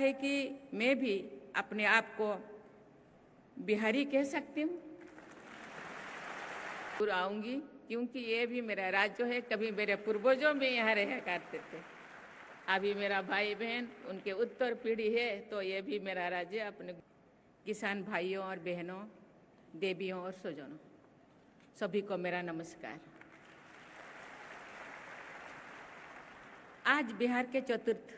है कि मैं भी अपने आप को बिहारी कह सकती हूँ। दूर आऊंगी क्योंकि ये भी मेरा राज्य है। कभी मेरे पूर्वजों में यहाँ रहा करते थे। अभी मेरा भाई बहन उनके उत्तर पीढ़ी है, तो ये भी मेरा राज्य। अपने किसान भाइयों और बहनों, देवियों और स्वजनों, सभी को मेरा नमस्कार। आज बिहार के चतुर्थ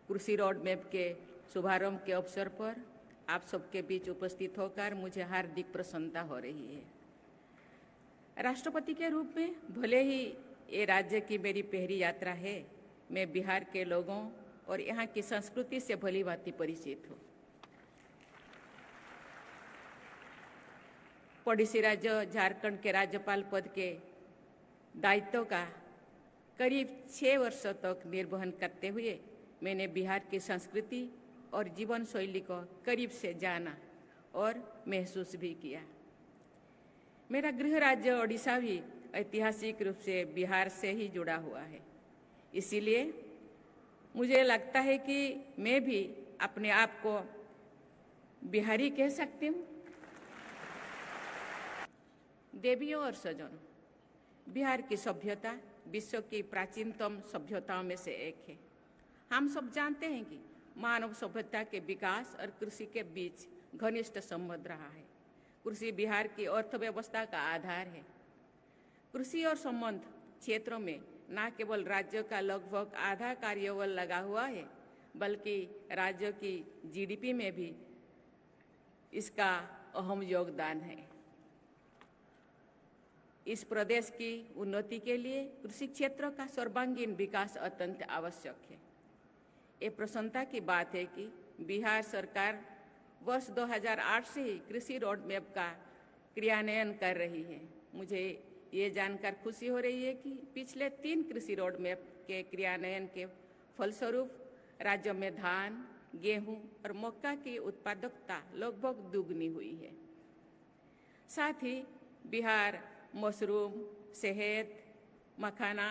कृषि रोड मैप के शुभारंभ के अवसर पर आप सबके बीच उपस्थित होकर मुझे हार्दिक प्रसन्नता हो रही है। राष्ट्रपति के रूप में भले ही ये राज्य की मेरी पहली यात्रा है, मैं बिहार के लोगों और यहाँ की संस्कृति से भली भांति परिचित हूँ। पड़ोसी राज्य झारखंड के राज्यपाल पद के दायित्व का करीब 6 वर्षों तक निर्वहन करते हुए मैंने बिहार की संस्कृति और जीवन शैली को करीब से जाना और महसूस भी किया। मेरा गृह राज्य ओडिशा भी ऐतिहासिक रूप से बिहार से ही जुड़ा हुआ है। इसीलिए मुझे लगता है कि मैं भी अपने आप को बिहारी कह सकती हूँ। देवियों और स्वजनों, बिहार की सभ्यता विश्व की प्राचीनतम सभ्यताओं में से एक है। हम सब जानते हैं कि मानव सभ्यता के विकास और कृषि के बीच घनिष्ठ संबंध रहा है। कृषि बिहार की अर्थव्यवस्था का आधार है। कृषि और संबंध क्षेत्रों में न केवल राज्य का लगभग आधा कार्यबल लगा हुआ है, बल्कि राज्य की जीडीपी में भी इसका अहम योगदान है। इस प्रदेश की उन्नति के लिए कृषि क्षेत्र का सर्वांगीण विकास अत्यंत आवश्यक है। ये प्रसन्नता की बात है कि बिहार सरकार वर्ष 2008 से ही कृषि रोड मैप का क्रियान्वयन कर रही है। मुझे ये जानकर खुशी हो रही है कि पिछले 3 कृषि रोड मैप के क्रियान्वयन के फलस्वरूप राज्य में धान, गेहूं और मक्का की उत्पादकता लगभग दुगनी हुई है। साथ ही बिहार मशरूम, शहद, मखाना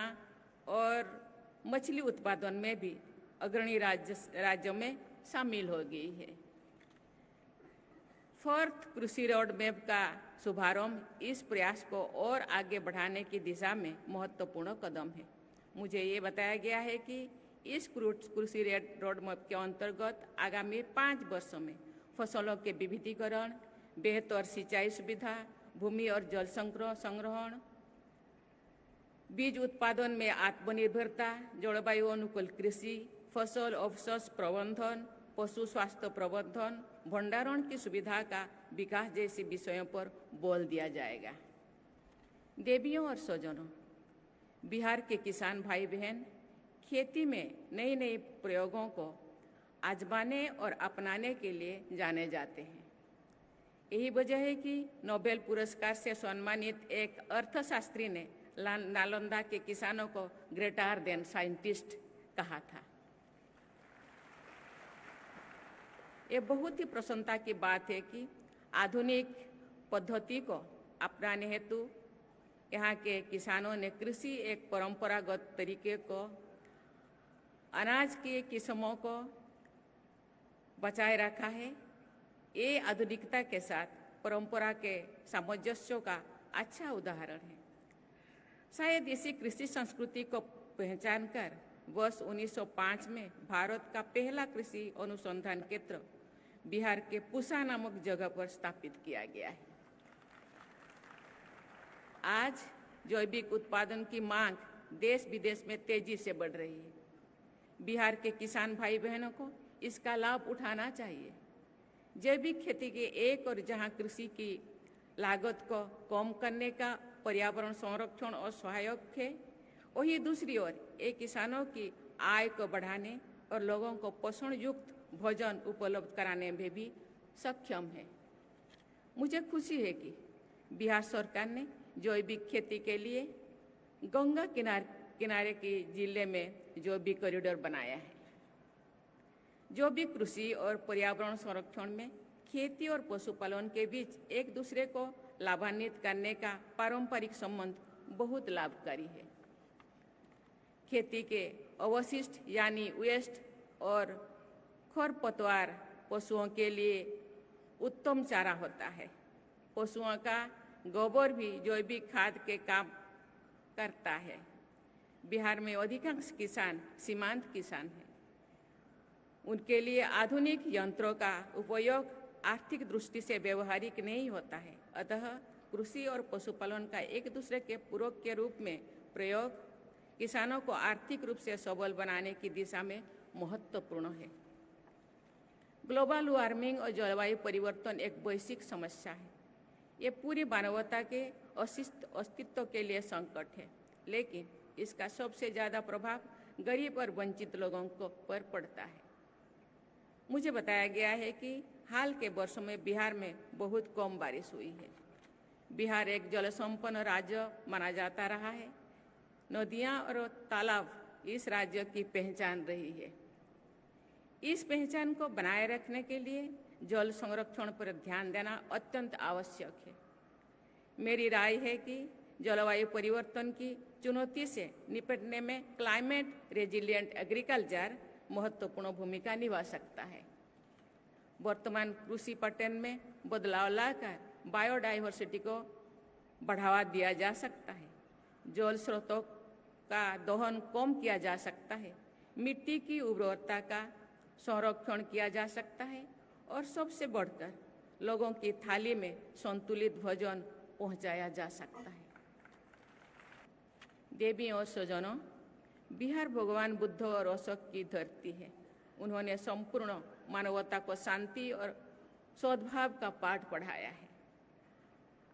और मछली उत्पादन में भी अग्रणी राज्यों में शामिल हो गई है। 4th कृषि रोड मैप का शुभारंभ इस प्रयास को और आगे बढ़ाने की दिशा में महत्वपूर्ण कदम है। मुझे ये बताया गया है कि इस कृषि रोड मैप के अंतर्गत आगामी 5 वर्षों में फसलों के विविधीकरण, बेहतर सिंचाई सुविधा, भूमि और जल संग्रहण, बीज उत्पादन में आत्मनिर्भरता, जलवायु अनुकूल कृषि, फसल अवशेष प्रबंधन, पशु स्वास्थ्य प्रबंधन, भंडारण की सुविधा का विकास जैसे विषयों पर बल दिया जाएगा। देवियों और स्वजनों, बिहार के किसान भाई बहन खेती में नए नए प्रयोगों को आजमाने और अपनाने के लिए जाने जाते हैं। यही वजह है कि नोबेल पुरस्कार से सम्मानित एक अर्थशास्त्री ने नालंदा के किसानों को ग्रेटर देन साइंटिस्ट कहा था। ये बहुत ही प्रसन्नता की बात है कि आधुनिक पद्धति को अपनाने हेतु यहाँ के किसानों ने कृषि एक परंपरागत तरीके को, अनाज की किस्मों को बचाए रखा है। ये आधुनिकता के साथ परंपरा के सामंजस्य का अच्छा उदाहरण है। शायद इसी कृषि संस्कृति को पहचान कर वर्ष 1905 में भारत का पहला कृषि अनुसंधान केंद्र बिहार के पूसा नामक जगह पर स्थापित किया गया है। आज जैविक उत्पादन की मांग देश विदेश में तेजी से बढ़ रही है। बिहार के किसान भाई बहनों को इसका लाभ उठाना चाहिए। जैविक खेती के एक और जहां कृषि की लागत को कम करने का पर्यावरण संरक्षण और सहायक है, वहीं दूसरी ओर ये किसानों की आय को बढ़ाने और लोगों को पोषण युक्त भोजन उपलब्ध कराने में भी सक्षम है। मुझे खुशी है कि बिहार सरकार ने जैविक खेती के लिए गंगा किनारे के जिले में जैविक कॉरिडोर बनाया है। जैविक कृषि और पर्यावरण संरक्षण में खेती और पशुपालन के बीच एक दूसरे को लाभान्वित करने का पारंपरिक संबंध बहुत लाभकारी है। खेती के अवशिष्ट यानी वेस्ट और खरपतवार पशुओं के लिए उत्तम चारा होता है। पशुओं का गोबर भी जैविक खाद के काम करता है। बिहार में अधिकांश किसान सीमांत किसान हैं। उनके लिए आधुनिक यंत्रों का उपयोग आर्थिक दृष्टि से व्यवहारिक नहीं होता है। अतः कृषि और पशुपालन का एक दूसरे के पूरक के रूप में प्रयोग किसानों को आर्थिक रूप से सबल बनाने की दिशा में महत्वपूर्ण है। ग्लोबल वार्मिंग और जलवायु परिवर्तन एक वैश्विक समस्या है। ये पूरी मानवता के अस्तित्व के लिए संकट है, लेकिन इसका सबसे ज़्यादा प्रभाव गरीब और वंचित लोगों पर पड़ता है। मुझे बताया गया है कि हाल के वर्षों में बिहार में बहुत कम बारिश हुई है। बिहार एक जल संपन्न राज्य माना जाता रहा है। नदियाँ और तालाब इस राज्य की पहचान रही है। इस पहचान को बनाए रखने के लिए जल संरक्षण पर ध्यान देना अत्यंत आवश्यक है। मेरी राय है कि जलवायु परिवर्तन की चुनौती से निपटने में क्लाइमेट रेजिलिएंट एग्रीकल्चर महत्वपूर्ण भूमिका निभा सकता है। वर्तमान कृषि पैटर्न में बदलाव लाकर बायोडाइवर्सिटी को बढ़ावा दिया जा सकता है। जल स्रोतों का दोहन कम किया जा सकता है। मिट्टी की उर्वरता का संरक्षण किया जा सकता है और सबसे बढ़कर लोगों की थाली में संतुलित भोजन पहुंचाया जा सकता है। देवी और स्वजनों, बिहार भगवान बुद्ध और अशोक की धरती है। उन्होंने संपूर्ण मानवता को शांति और सद्भाव का पाठ पढ़ाया है।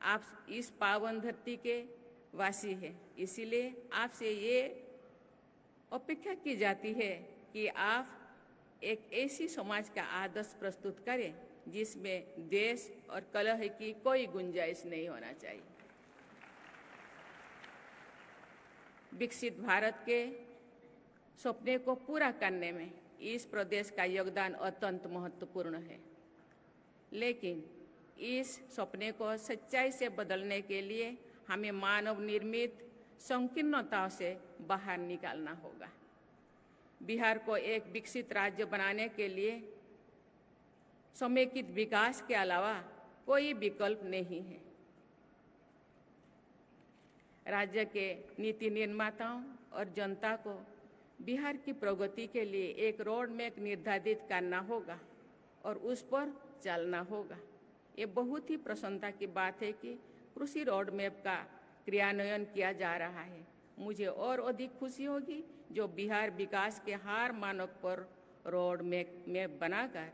आप इस पावन धरती के वासी हैं, इसीलिए आपसे ये अपेक्षा की जाती है कि आप एक ऐसी समाज का आदर्श प्रस्तुत करें जिसमें द्वेष और कलह की कोई गुंजाइश नहीं होना चाहिए। विकसित भारत के सपने को पूरा करने में इस प्रदेश का योगदान अत्यंत महत्वपूर्ण है, लेकिन इस सपने को सच्चाई से बदलने के लिए हमें मानव निर्मित संकीर्णताओं से बाहर निकालना होगा। बिहार को एक विकसित राज्य बनाने के लिए समेकित विकास के अलावा कोई विकल्प नहीं है। राज्य के नीति निर्माताओं और जनता को बिहार की प्रगति के लिए एक रोड मैप निर्धारित करना होगा और उस पर चलना होगा। ये बहुत ही प्रसन्नता की बात है कि कृषि रोड मैप का क्रियान्वयन किया जा रहा है। मुझे और अधिक खुशी होगी जो बिहार विकास के हर मानक पर रोड मैप बनाकर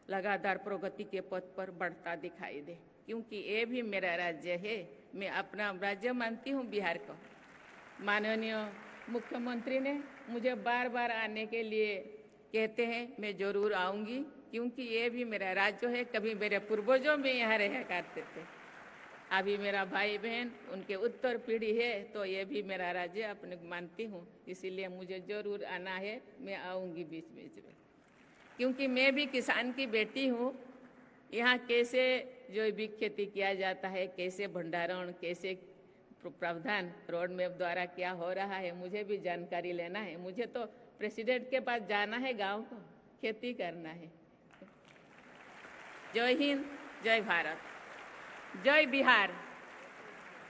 लगातार प्रगति के पथ पर बढ़ता दिखाई दे, क्योंकि ये भी मेरा राज्य है। मैं अपना राज्य मानती हूँ बिहार को। माननीय मुख्यमंत्री ने मुझे बार बार आने के लिए कहते हैं, मैं जरूर आऊँगी, क्योंकि ये भी मेरा राज्य है। कभी मेरे पूर्वजों में यहाँ रहा करते थे, अभी मेरा भाई बहन उनके उत्तर पीढ़ी है, तो ये भी मेरा राज्य अपने मानती हूँ। इसीलिए मुझे जरूर आना है, मैं आऊँगी बीच बीच में, क्योंकि मैं भी किसान की बेटी हूँ। यहाँ कैसे जैविक खेती किया जाता है, कैसे भंडारण, कैसे प्रावधान रोड मैप द्वारा क्या हो रहा है, मुझे भी जानकारी लेना है। मुझे तो प्रेसिडेंट के पास जाना है, गांव को खेती करना है। जय हिंद, जय भारत, जय बिहार।